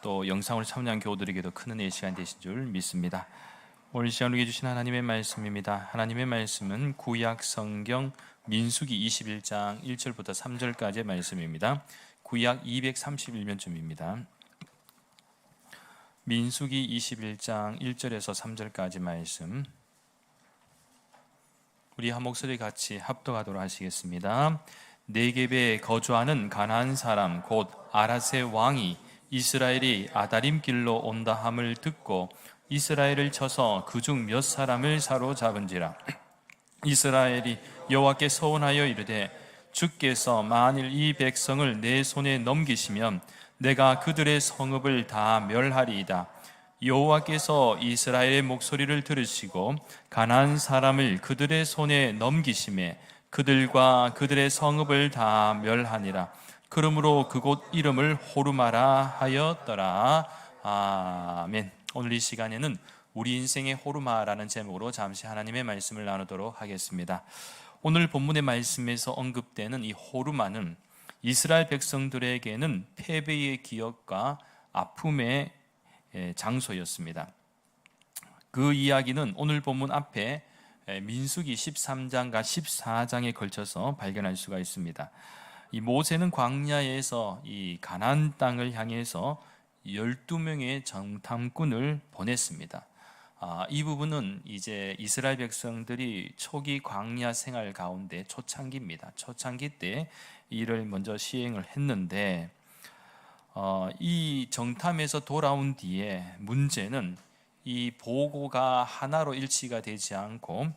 또 영상으로 참여한 교우들에게도 큰 은혜의 시간 되신 줄 믿습니다. 오늘 시간 우리에게 주신 하나님의 말씀입니다. 하나님의 말씀은 구약 성경 민수기 21장 1절부터 3절까지의 말씀입니다. 구약 231면쯤입니다. 민수기 21장 1절에서 3절까지 말씀, 우리 한 목소리 같이 합독하도록 하시겠습니다. 네겝에 거주하는 가나안 사람 곧 아랏의 왕이 이스라엘이 아다림 길로 온다 함을 듣고 이스라엘을 쳐서 그중 몇 사람을 사로잡은지라. 이스라엘이 여호와께 서원하여 이르되 주께서 만일 이 백성을 내 손에 넘기시면 내가 그들의 성읍을 다 멸하리이다. 여호와께서 이스라엘의 목소리를 들으시고 가나안 사람을 그들의 손에 넘기심에 그들과 그들의 성읍을 다 멸하니라. 그러므로 그곳 이름을 호르마라 하였더라. 아멘. 오늘 이 시간에는 우리 인생의 호르마라는 제목으로 잠시 하나님의 말씀을 나누도록 하겠습니다. 오늘 본문의 말씀에서 언급되는 이 호르마는 이스라엘 백성들에게는 패배의 기억과 아픔의 장소였습니다. 그 이야기는 오늘 본문 앞에 민수기 13장과 14장에 걸쳐서 발견할 수가 있습니다. 이 모세는 광야에서 이 가나안 땅을 향해서 12명의 정탐꾼을 보냈습니다. 이 부분은 이제 이스라엘 백성들이 초기 광야 생활 가운데 초창기입니다. 초창기 때 이를 먼저 시행을 했는데 이 정탐에서 돌아온 뒤에 문제는 이 보고가 하나로 일치가 되지 않고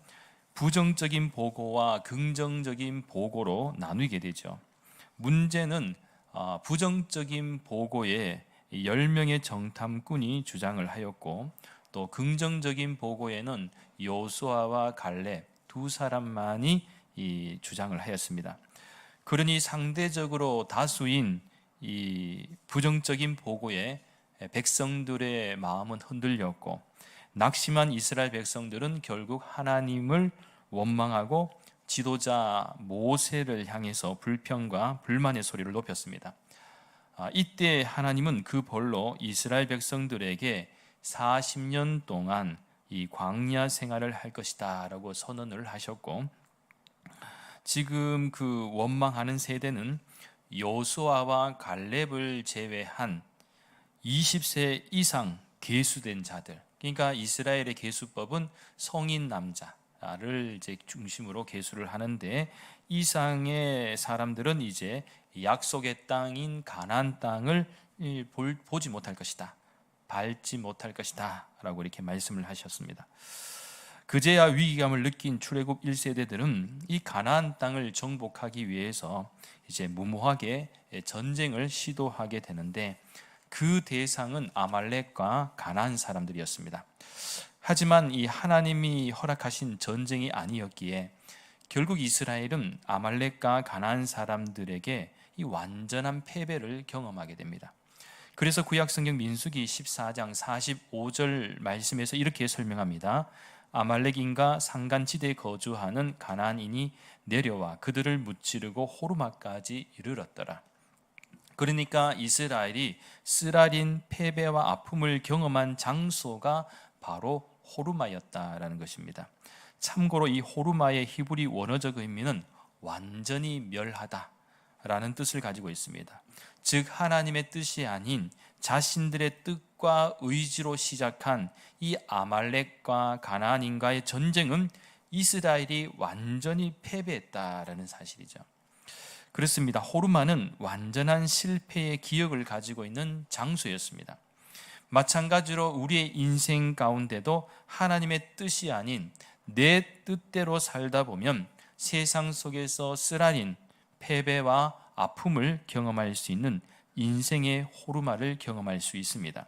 부정적인 보고와 긍정적인 보고로 나누게 되죠. 문제는 부정적인 보고에 10명의 정탐꾼이 주장을 하였고 또 긍정적인 보고에는 여호수아와 갈렙 두 사람만이 이 주장을 하였습니다. 그러니 상대적으로 다수인 이 부정적인 보고에 백성들의 마음은 흔들렸고 낙심한 이스라엘 백성들은 결국 하나님을 원망하고 지도자 모세를 향해서 불평과 불만의 소리를 높였습니다. 이때 하나님은 그 벌로 이스라엘 백성들에게 40년 동안 이 광야 생활을 할 것이다 라고 선언을 하셨고, 지금 그 원망하는 세대는 여호수아와 갈렙을 제외한 20세 이상 계수된 자들, 그러니까 이스라엘의 계수법은 성인 남자를 이제 중심으로 계수를 하는데, 이상의 사람들은 이제 약속의 땅인 가나안 땅을 보지 못할 것이다, 밟지 못할 것이다 라고 이렇게 말씀을 하셨습니다. 그제야 위기감을 느낀 출애굽 1세대들은 이 가나안 땅을 정복하기 위해서 이제 무모하게 전쟁을 시도하게 되는데, 그 대상은 아말렉과 가나안 사람들이었습니다. 하지만 이 하나님이 허락하신 전쟁이 아니었기에 결국 이스라엘은 아말렉과 가나안 사람들에게 이 완전한 패배를 경험하게 됩니다. 그래서 구약성경 민수기 14장 45절 말씀에서 이렇게 설명합니다. 아말렉인과 산간지대에 거주하는 가나안인이 내려와 그들을 무찌르고 호르마까지 이르렀더라. 그러니까 이스라엘이 쓰라린 패배와 아픔을 경험한 장소가 바로 호르마였다라는 것입니다. 참고로 이 호르마의 히브리 원어적 의미는 완전히 멸하다라는 뜻을 가지고 있습니다. 즉 하나님의 뜻이 아닌 자신들의 뜻과 의지로 시작한 이 아말렉과 가나안인과의 전쟁은 이스라엘이 완전히 패배했다라는 사실이죠. 그렇습니다. 호르마는 완전한 실패의 기억을 가지고 있는 장소였습니다. 마찬가지로 우리의 인생 가운데도 하나님의 뜻이 아닌 내 뜻대로 살다 보면 세상 속에서 쓰라린 패배와 아픔을 경험할 수 있는 인생의 호르마를 경험할 수 있습니다.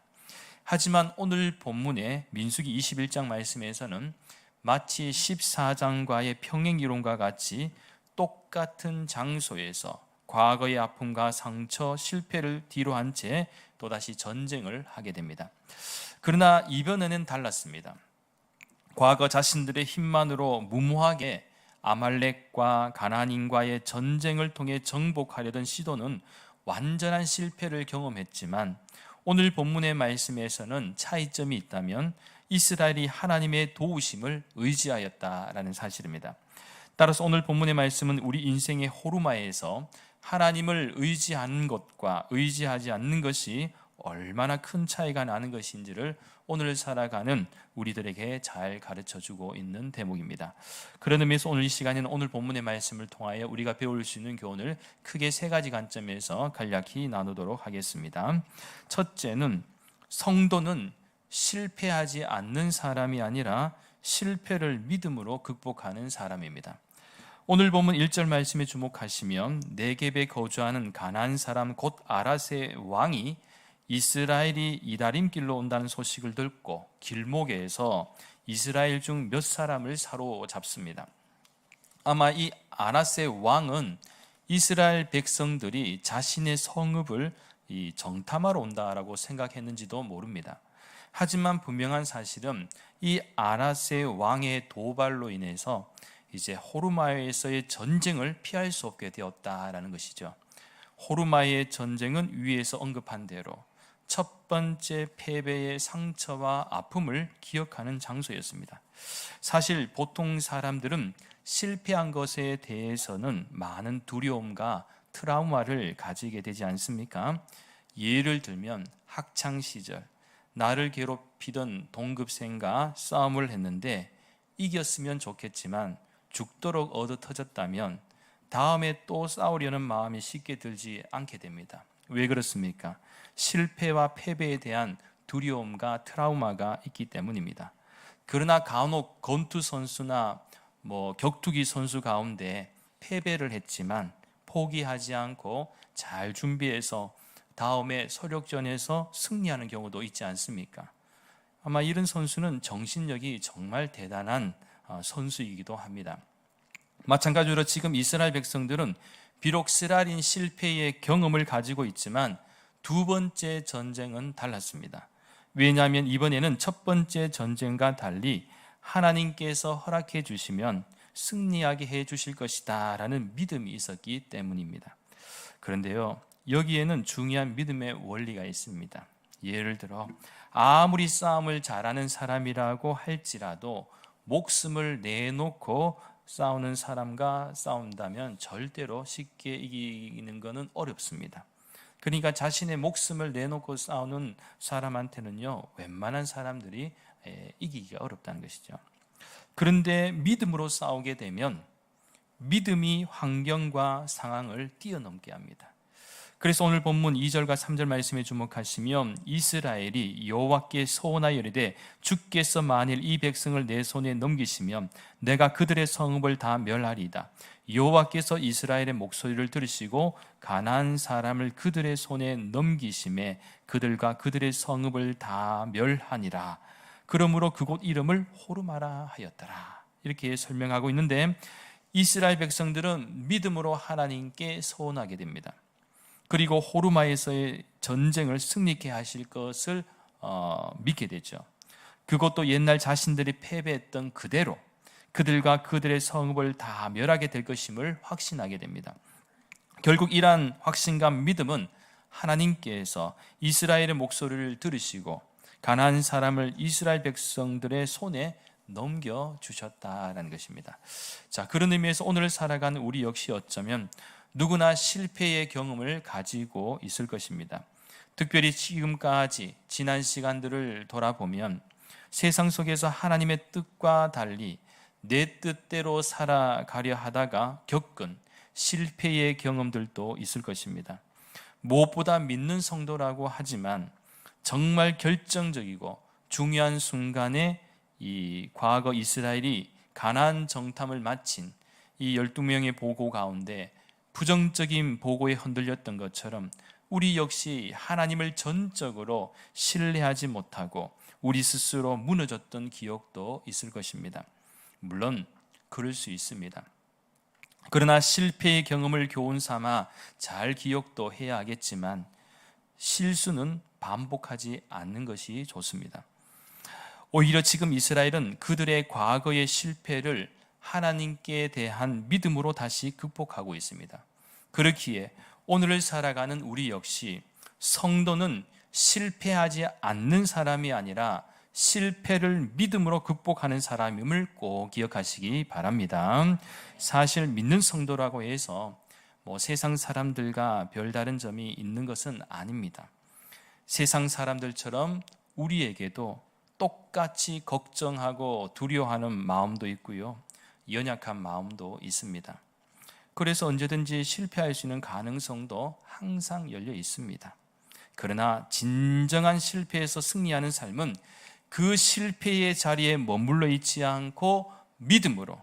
하지만 오늘 본문의 민수기 21장 말씀에서는 마치 14장과의 평행이론과 같이 똑같은 장소에서 과거의 아픔과 상처, 실패를 뒤로 한 채 또다시 전쟁을 하게 됩니다. 그러나 이번에는 달랐습니다. 과거 자신들의 힘만으로 무모하게 아말렉과 가나안인과의 전쟁을 통해 정복하려던 시도는 완전한 실패를 경험했지만 오늘 본문의 말씀에서는 차이점이 있다면 이스라엘이 하나님의 도우심을 의지하였다라는 사실입니다. 따라서 오늘 본문의 말씀은 우리 인생의 호르마에서 하나님을 의지하는 것과 의지하지 않는 것이 얼마나 큰 차이가 나는 것인지를 오늘 살아가는 우리들에게 잘 가르쳐주고 있는 대목입니다. 그런 의미에서 오늘 이 시간에는 오늘 본문의 말씀을 통하여 우리가 배울 수 있는 교훈을 크게 세 가지 관점에서 간략히 나누도록 하겠습니다. 첫째는 성도는 실패하지 않는 사람이 아니라 실패를 믿음으로 극복하는 사람입니다. 오늘 본문 1절 말씀에 주목하시면 네겝에 거주하는 가나안 사람 곧 아랏의 왕이 이스라엘이 이다림길로 온다는 소식을 듣고 길목에서 이스라엘 중 몇 사람을 사로잡습니다. 아마 이 아랏의 왕은 이스라엘 백성들이 자신의 성읍을 정탐하러 온다라고 생각했는지도 모릅니다. 하지만 분명한 사실은 이 아랏의 왕의 도발로 인해서 이제 호르마에서의 전쟁을 피할 수 없게 되었다라는 것이죠. 호르마의 전쟁은 위에서 언급한 대로 첫 번째 패배의 상처와 아픔을 기억하는 장소였습니다. 사실 보통 사람들은 실패한 것에 대해서는 많은 두려움과 트라우마를 가지게 되지 않습니까? 예를 들면 학창 시절 나를 괴롭히던 동급생과 싸움을 했는데 이겼으면 좋겠지만 죽도록 얻어터졌다면 다음에 또 싸우려는 마음이 쉽게 들지 않게 됩니다. 왜 그렇습니까? 실패와 패배에 대한 두려움과 트라우마가 있기 때문입니다. 그러나 간혹 권투 선수나 격투기 선수 가운데 패배를 했지만 포기하지 않고 잘 준비해서 다음에 서력전에서 승리하는 경우도 있지 않습니까? 아마 이런 선수는 정신력이 정말 대단한 선수이기도 합니다. 마찬가지로 지금 이스라엘 백성들은 비록 쓰라린 실패의 경험을 가지고 있지만 두 번째 전쟁은 달랐습니다. 왜냐하면 이번에는 첫 번째 전쟁과 달리 하나님께서 허락해 주시면 승리하게 해 주실 것이다 라는 믿음이 있었기 때문입니다. 그런데요, 여기에는 중요한 믿음의 원리가 있습니다. 예를 들어 아무리 싸움을 잘하는 사람이라고 할지라도 목숨을 내놓고 싸우는 사람과 싸운다면 절대로 쉽게 이기는 것은 어렵습니다. 그러니까 자신의 목숨을 내놓고 싸우는 사람한테는요, 웬만한 사람들이 이기기가 어렵다는 것이죠. 그런데 믿음으로 싸우게 되면 믿음이 환경과 상황을 뛰어넘게 합니다. 그래서 오늘 본문 2절과 3절 말씀에 주목하시면 이스라엘이 여호와께 소원하여 이르되 주께서 만일 이 백성을 내 손에 넘기시면 내가 그들의 성읍을 다 멸하리이다. 여호와께서 이스라엘의 목소리를 들으시고 가나안 사람을 그들의 손에 넘기심에 그들과 그들의 성읍을 다 멸하니라. 그러므로 그곳 이름을 호르마라 하였더라. 이렇게 설명하고 있는데 이스라엘 백성들은 믿음으로 하나님께 소원하게 됩니다. 그리고 호르마에서의 전쟁을 승리케 하실 것을 믿게 되죠. 그것도 옛날 자신들이 패배했던 그대로 그들과 그들의 성읍을 다 멸하게 될 것임을 확신하게 됩니다. 결국 이러한 확신과 믿음은 하나님께서 이스라엘의 목소리를 들으시고 가나안 사람을 이스라엘 백성들의 손에 넘겨주셨다라는 것입니다. 자, 그런 의미에서 오늘 살아가는 우리 역시 어쩌면 누구나 실패의 경험을 가지고 있을 것입니다. 특별히 지금까지 지난 시간들을 돌아보면 세상 속에서 하나님의 뜻과 달리 내 뜻대로 살아가려 하다가 겪은 실패의 경험들도 있을 것입니다. 무엇보다 믿는 성도라고 하지만 정말 결정적이고 중요한 순간에 이 과거 이스라엘이 가나안 정탐을 마친 이 12명의 보고 가운데 부정적인 보고에 흔들렸던 것처럼 우리 역시 하나님을 전적으로 신뢰하지 못하고 우리 스스로 무너졌던 기억도 있을 것입니다. 물론 그럴 수 있습니다. 그러나 실패의 경험을 교훈 삼아 잘 기억도 해야 하겠지만 실수는 반복하지 않는 것이 좋습니다. 오히려 지금 이스라엘은 그들의 과거의 실패를 하나님께 대한 믿음으로 다시 극복하고 있습니다. 그렇기에 오늘을 살아가는 우리 역시 성도는 실패하지 않는 사람이 아니라 실패를 믿음으로 극복하는 사람임을 꼭 기억하시기 바랍니다. 사실 믿는 성도라고 해서 세상 사람들과 별다른 점이 있는 것은 아닙니다. 세상 사람들처럼 우리에게도 똑같이 걱정하고 두려워하는 마음도 있고요, 연약한 마음도 있습니다. 그래서 언제든지 실패할 수 있는 가능성도 항상 열려 있습니다. 그러나 진정한 실패에서 승리하는 삶은 그 실패의 자리에 머물러 있지 않고 믿음으로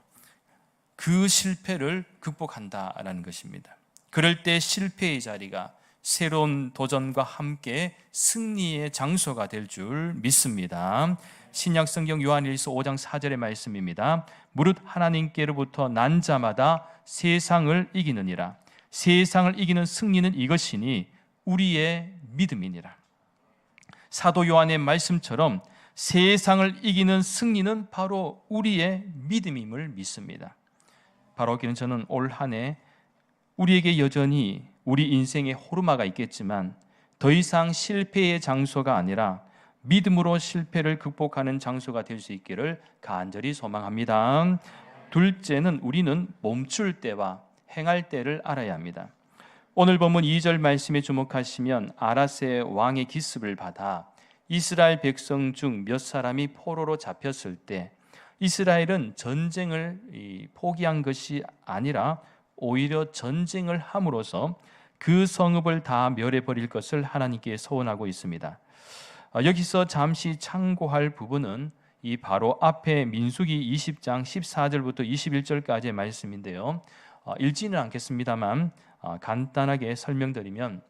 그 실패를 극복한다라는 것입니다. 그럴 때 실패의 자리가 새로운 도전과 함께 승리의 장소가 될 줄 믿습니다. 신약성경 요한일서 5장 4절의 말씀입니다. 무릇 하나님께로부터 난 자마다 세상을 이기느니라. 세상을 이기는 승리는 이것이니 우리의 믿음이니라. 사도 요한의 말씀처럼 세상을 이기는 승리는 바로 우리의 믿음임을 믿습니다. 바로 저는 올 한 해 우리에게 여전히 우리 인생에 호르마가 있겠지만 더 이상 실패의 장소가 아니라 믿음으로 실패를 극복하는 장소가 될 수 있기를 간절히 소망합니다. 둘째는 우리는 멈출 때와 행할 때를 알아야 합니다. 오늘 본문 2절 말씀에 주목하시면 아라세 왕의 기습을 받아 이스라엘 백성 중 몇 사람이 포로로 잡혔을 때 이스라엘은 전쟁을 포기한 것이 아니라 오히려 전쟁을 함으로써 그 성읍을 다 멸해버릴 것을 하나님께 서원하고 있습니다. 여기서 잠시 참고할 부분은 이 바로 앞에 민수기 20장 14절부터 21절까지의 말씀인데요, 읽지는 않겠습니다만 간단하게 설명드리면,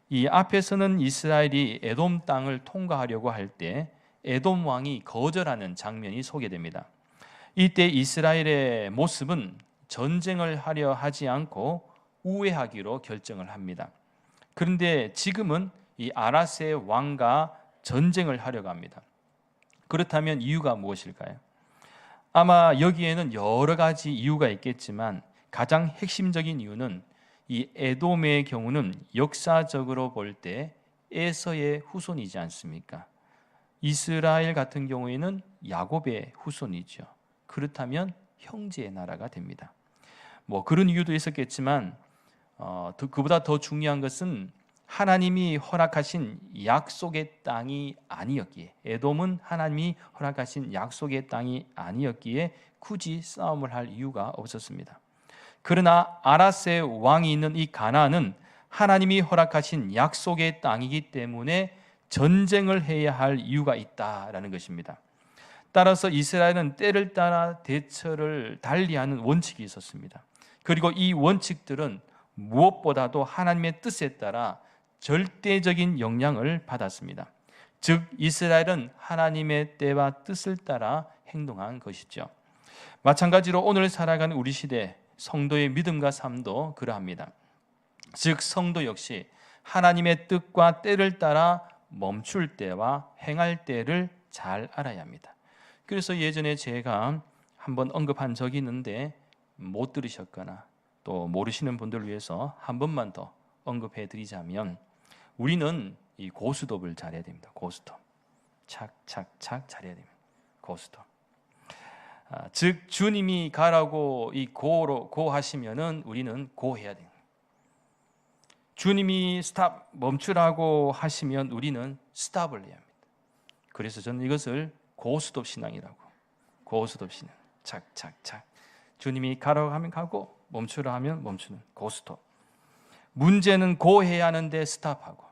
이 앞에서는 이스라엘이 에돔 땅을 통과하려고 할 때 에돔 왕이 거절하는 장면이 소개됩니다. 이때 이스라엘의 모습은 전쟁을 하려 하지 않고 우회하기로 결정을 합니다. 그런데 지금은 이 아라세 왕과 전쟁을 하려고 합니다. 그렇다면 이유가 무엇일까요? 아마 여기에는 여러 가지 이유가 있겠지만 가장 핵심적인 이유는 이 에돔의 경우는 역사적으로 볼 때 에서의 후손이지 않습니까? 이스라엘 같은 경우에는 야곱의 후손이죠. 그렇다면 형제의 나라가 됩니다. 그런 이유도 있었겠지만 그보다 더 중요한 것은 하나님이 허락하신 약속의 땅이 아니었기에, 에돔은 하나님이 허락하신 약속의 땅이 아니었기에 굳이 싸움을 할 이유가 없었습니다. 그러나 아라세 왕이 있는 이 가나안은 하나님이 허락하신 약속의 땅이기 때문에 전쟁을 해야 할 이유가 있다라는 것입니다. 따라서 이스라엘은 때를 따라 대처를 달리하는 원칙이 있었습니다. 그리고 이 원칙들은 무엇보다도 하나님의 뜻에 따라 절대적인 영향을 받았습니다. 즉 이스라엘은 하나님의 때와 뜻을 따라 행동한 것이죠. 마찬가지로 오늘 살아가는 우리 시대 성도의 믿음과 삶도 그러합니다. 즉 성도 역시 하나님의 뜻과 때를 따라 멈출 때와 행할 때를 잘 알아야 합니다. 그래서 예전에 제가 한번 언급한 적이 있는데 못 들으셨거나 또 모르시는 분들을 위해서 한 번만 더 언급해 드리자면, 우리는 이 고스톱을 잘해야 됩니다. 고스톱 착착착 잘해야 됩니다. 고스톱. 즉 주님이 가라고 이 고로 고 하시면은 우리는 고 해야 됩니다. 주님이 스탑 멈추라고 하시면 우리는 스탑을 해야 합니다. 그래서 저는 이것을 고스톱 신앙이라고. 고스톱 신앙. 착착착. 주님이 가라고 하면 가고 멈추라 하면 멈추는 고스톱. 문제는 고 해야 하는데 스탑하고,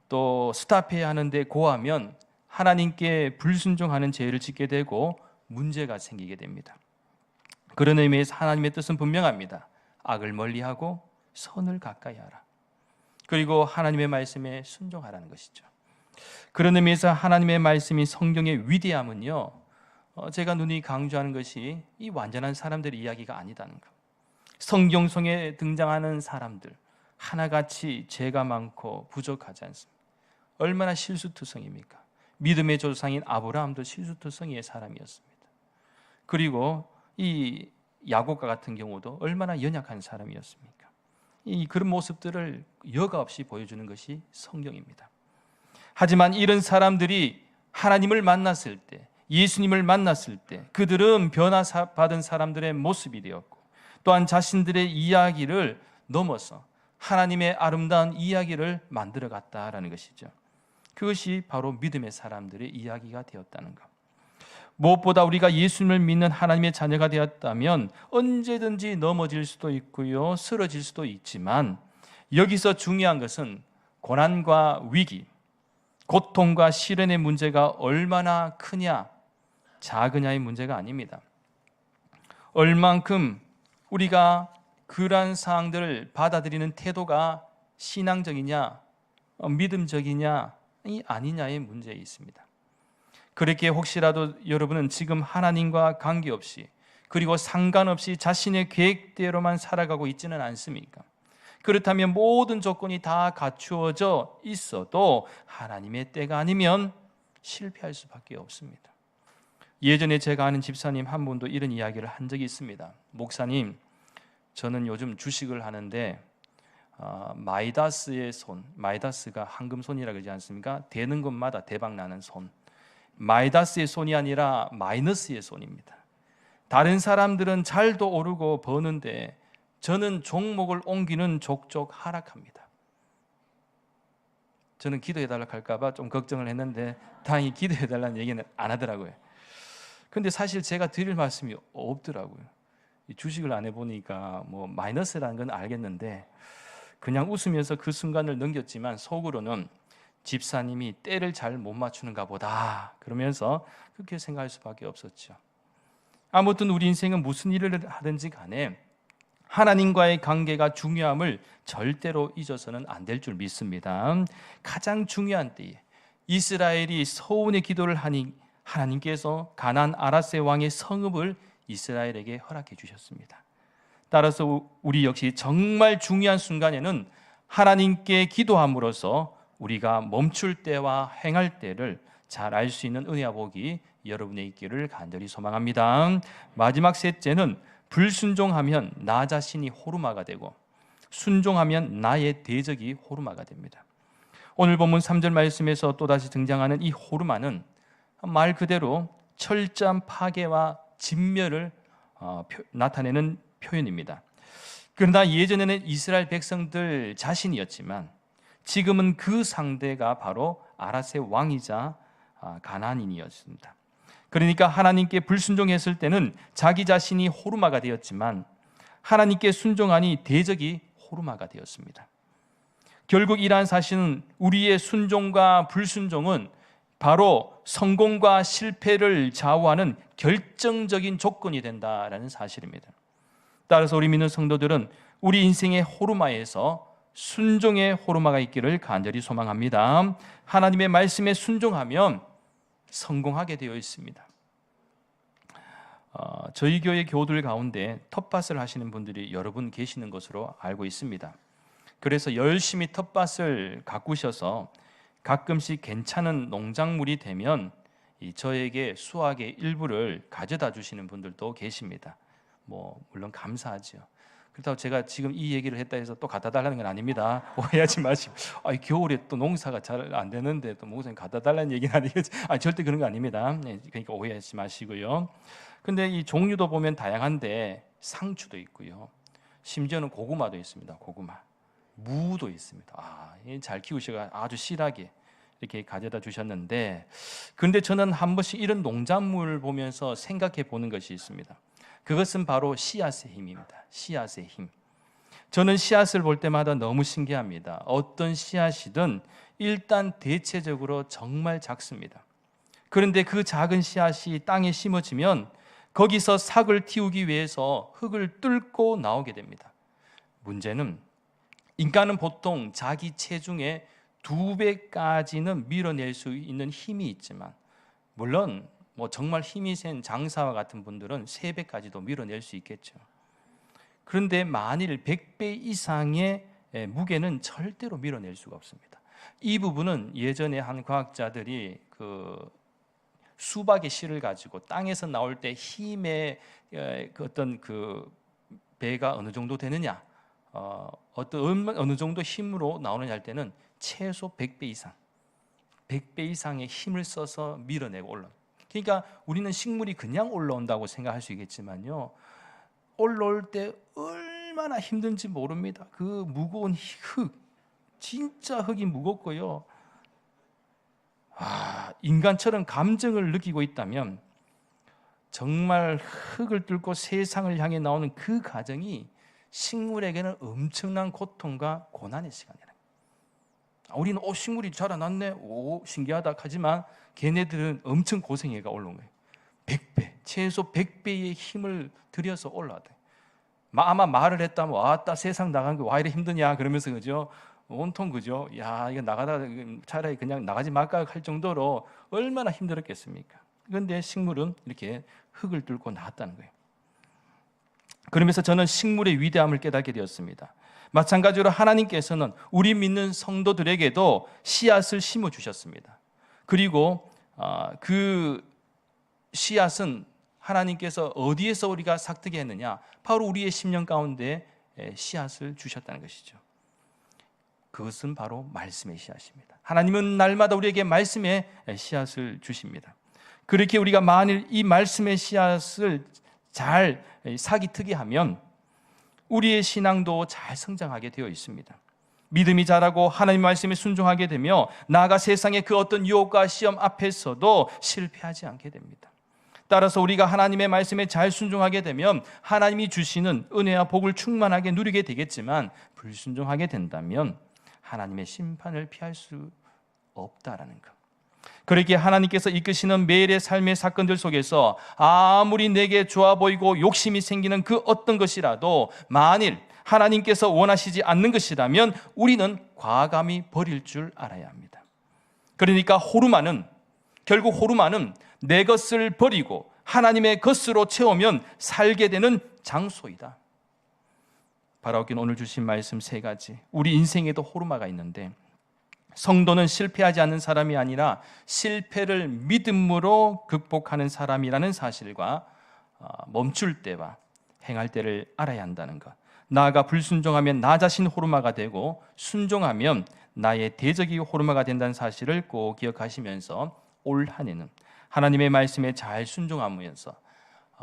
또 스탑해야 하는데 고하면 하나님께 불순종하는 죄를 짓게 되고 문제가 생기게 됩니다. 그런 의미에서 하나님의 뜻은 분명합니다. 악을 멀리하고 선을 가까이 하라. 그리고 하나님의 말씀에 순종하라는 것이죠. 그런 의미에서 하나님의 말씀이 성경의 위대함은요, 제가 누누이 강조하는 것이 이 완전한 사람들의 이야기가 아니다는 것. 성경 속에 등장하는 사람들 하나같이 죄가 많고 부족하지 않습니다. 얼마나 실수투성입니까? 믿음의 조상인 아브라함도 실수투성이의 사람이었습니다. 그리고 이 야곱과 같은 경우도 얼마나 연약한 사람이었습니까? 이 그런 모습들을 여과 없이 보여주는 것이 성경입니다. 하지만 이런 사람들이 하나님을 만났을 때, 예수님을 만났을 때 그들은 변화받은 사람들의 모습이 되었고, 또한 자신들의 이야기를 넘어서 하나님의 아름다운 이야기를 만들어 갔다라는 것이죠. 그것이 바로 믿음의 사람들의 이야기가 되었다는 것. 무엇보다 우리가 예수님을 믿는 하나님의 자녀가 되었다면 언제든지 넘어질 수도 있고요, 쓰러질 수도 있지만, 여기서 중요한 것은 고난과 위기, 고통과 시련의 문제가 얼마나 크냐 작으냐의 문제가 아닙니다. 얼만큼 우리가 그러한 사항들을 받아들이는 태도가 신앙적이냐, 믿음적이냐 아니냐의 문제에 있습니다. 그렇게 혹시라도 여러분은 지금 하나님과 관계없이, 그리고 상관없이 자신의 계획대로만 살아가고 있지는 않습니까? 그렇다면 모든 조건이 다 갖추어져 있어도 하나님의 때가 아니면 실패할 수밖에 없습니다. 예전에 제가 아는 집사님 한 분도 이런 이야기를 한 적이 있습니다. 목사님, 저는 요즘 주식을 하는데 마이다스의 손, 마이다스가 황금손이라 그러지 않습니까? 되는 것마다 대박 나는 손, 마이다스의 손이 아니라 마이너스의 손입니다. 다른 사람들은 잘도 오르고 버는데 저는 종목을 옮기는 족족 하락합니다. 저는 기도해달라고 할까봐 좀 걱정을 했는데 다행히 기도해달라는 얘기는 안 하더라고요. 근데 사실 제가 드릴 말씀이 없더라고요. 주식을 안 해보니까 뭐 마이너스라는 건 알겠는데 그냥 웃으면서 그 순간을 넘겼지만 속으로는 집사님이 때를 잘 못 맞추는가 보다 그러면서 그렇게 생각할 수밖에 없었죠. 아무튼 우리 인생은 무슨 일을 하든지 간에 하나님과의 관계가 중요함을 절대로 잊어서는 안 될 줄 믿습니다. 가장 중요한 때에 이스라엘이 서운의 기도를 하니 하나님께서 가나안 아라세 왕의 성읍을 이스라엘에게 허락해 주셨습니다. 따라서 우리 역시 정말 중요한 순간에는 하나님께 기도함으로써 우리가 멈출 때와 행할 때를 잘 알 수 있는 은혜와 복이 여러분의 있기를 간절히 소망합니다. 마지막 셋째는 불순종하면 나 자신이 호르마가 되고 순종하면 나의 대적이 호르마가 됩니다. 오늘 본문 3절 말씀에서 또다시 등장하는 이 호르마는 말 그대로 철저한 파괴와 진멸을 나타내는 표현입니다. 그러나 예전에는 이스라엘 백성들 자신이었지만 지금은 그 상대가 바로 아라세 왕이자 가나안인이었습니다. 그러니까 하나님께 불순종했을 때는 자기 자신이 호르마가 되었지만 하나님께 순종하니 대적이 호르마가 되었습니다. 결국 이러한 사실은 우리의 순종과 불순종은 바로 성공과 실패를 좌우하는 결정적인 조건이 된다라는 사실입니다. 따라서 우리 믿는 성도들은 우리 인생의 호르마에서 순종의 호르마가 있기를 간절히 소망합니다. 하나님의 말씀에 순종하면 성공하게 되어 있습니다. 저희 교회 교우들 가운데 텃밭을 하시는 분들이 여러 분 계시는 것으로 알고 있습니다. 그래서 열심히 텃밭을 가꾸셔서 가끔씩 괜찮은 농작물이 되면 저에게 수확의 일부를 가져다 주시는 분들도 계십니다. 물론 감사하죠. 그렇다고 제가 지금 이 얘기를 했다 해서 또 갖다 달라는 건 아닙니다. 오해하지 마시고 겨울에 또 농사가 잘 안 되는데 또 목사님 갖다 달라는 얘기는 아니겠지. 절대 그런 거 아닙니다. 그러니까 오해하지 마시고요. 근데 이 종류도 보면 다양한데 상추도 있고요. 심지어는 고구마도 있습니다. 고구마. 무도 있습니다. 잘 키우셔가 아주 실하게 이렇게 가져다 주셨는데, 그런데 저는 한 번씩 이런 농작물을 보면서 생각해 보는 것이 있습니다. 그것은 바로 씨앗의 힘입니다. 씨앗의 힘. 저는 씨앗을 볼 때마다 너무 신기합니다. 어떤 씨앗이든 일단 대체적으로 정말 작습니다. 그런데 그 작은 씨앗이 땅에 심어지면 거기서 삭을 틔우기 위해서 흙을 뚫고 나오게 됩니다. 문제는 인간은 보통 자기 체중의 2배까지는 밀어낼 수 있는 힘이 있지만, 물론 정말 힘이 센 장사와 같은 분들은 3배까지도 밀어낼 수 있겠죠. 그런데 만일 100배 이상의 무게는 절대로 밀어낼 수가 없습니다. 이 부분은 예전에 한 과학자들이 수박의 씨를 가지고 땅에서 나올 때 힘의 어떤 배가 어느 정도 되느냐, 어느 정도 힘으로 나오느냐 할 때는 최소 100배 이상, 100배 이상의 힘을 써서 밀어내고 올라. 그러니까 우리는 식물이 그냥 올라온다고 생각할 수 있겠지만요, 올라올 때 얼마나 힘든지 모릅니다. 그 무거운 흙, 진짜 흙이 무겁고요. 인간처럼 감정을 느끼고 있다면 정말 흙을 뚫고 세상을 향해 나오는 그 과정이 식물에게는 엄청난 고통과 고난의 시간이라. 우리는 식물이 자라났네, 신기하다 하지만 걔네들은 엄청 고생해가 올라온 거예요. 100배, 최소 100배의 힘을 들여서 올라야 돼. 아마 말을 했다면 왔다 세상 나간 게 와 이래 힘드냐 그러면서, 그죠? 온통, 그죠? 야, 이거 나가다 차라리 그냥 나가지 말까 할 정도로 얼마나 힘들었겠습니까? 그런데 식물은 이렇게 흙을 뚫고 나왔다는 거예요. 그러면서 저는 식물의 위대함을 깨닫게 되었습니다. 마찬가지로 하나님께서는 우리 믿는 성도들에게도 씨앗을 심어주셨습니다. 그리고 그 씨앗은 하나님께서 어디에서 우리가 삭뜨게 했느냐? 바로 우리의 심령 가운데 씨앗을 주셨다는 것이죠. 그것은 바로 말씀의 씨앗입니다. 하나님은 날마다 우리에게 말씀의 씨앗을 주십니다. 그렇게 우리가 만일 이 말씀의 씨앗을 잘 사기트게 하면 우리의 신앙도 잘 성장하게 되어 있습니다. 믿음이 자라고 하나님 말씀에 순종하게 되며 나아가 세상의 그 어떤 유혹과 시험 앞에서도 실패하지 않게 됩니다. 따라서 우리가 하나님의 말씀에 잘 순종하게 되면 하나님이 주시는 은혜와 복을 충만하게 누리게 되겠지만, 불순종하게 된다면 하나님의 심판을 피할 수 없다라는 것. 그렇게 하나님께서 이끄시는 매일의 삶의 사건들 속에서 아무리 내게 좋아 보이고 욕심이 생기는 그 어떤 것이라도 만일 하나님께서 원하시지 않는 것이라면 우리는 과감히 버릴 줄 알아야 합니다. 그러니까 결국 호르마는 내 것을 버리고 하나님의 것으로 채우면 살게 되는 장소이다. 바라오긴 오늘 주신 말씀 3가지. 우리 인생에도 호르마가 있는데, 성도는 실패하지 않는 사람이 아니라 실패를 믿음으로 극복하는 사람이라는 사실과 멈출 때와 행할 때를 알아야 한다는 것. 나아가 불순종하면 나 자신 호르마가 되고 순종하면 나의 대적이 호르마가 된다는 사실을 꼭 기억하시면서 올 한 해는 하나님의 말씀에 잘 순종하면서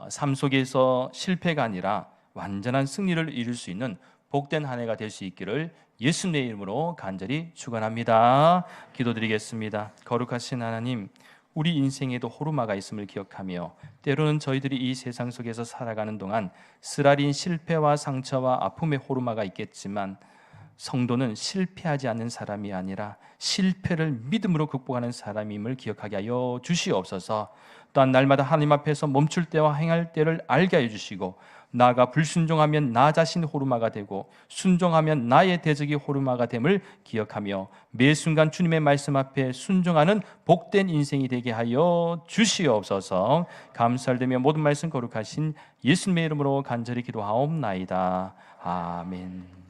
삶 속에서 실패가 아니라 완전한 승리를 이룰 수 있는 복된 한 해가 될 수 있기를 예수님의 이름으로 간절히 축원합니다. 기도드리겠습니다. 거룩하신 하나님, 우리 인생에도 호르마가 있음을 기억하며 때로는 저희들이 이 세상 속에서 살아가는 동안 쓰라린 실패와 상처와 아픔의 호르마가 있겠지만, 성도는 실패하지 않는 사람이 아니라 실패를 믿음으로 극복하는 사람임을 기억하게 하여 주시옵소서. 또한 날마다 하나님 앞에서 멈출 때와 행할 때를 알게 해 주시고, 나아가 불순종하면 나 자신 호르마가 되고 순종하면 나의 대적이 호르마가 됨을 기억하며 매 순간 주님의 말씀 앞에 순종하는 복된 인생이 되게 하여 주시옵소서. 감사드리며 모든 말씀 거룩하신 예수님의 이름으로 간절히 기도하옵나이다. 아멘.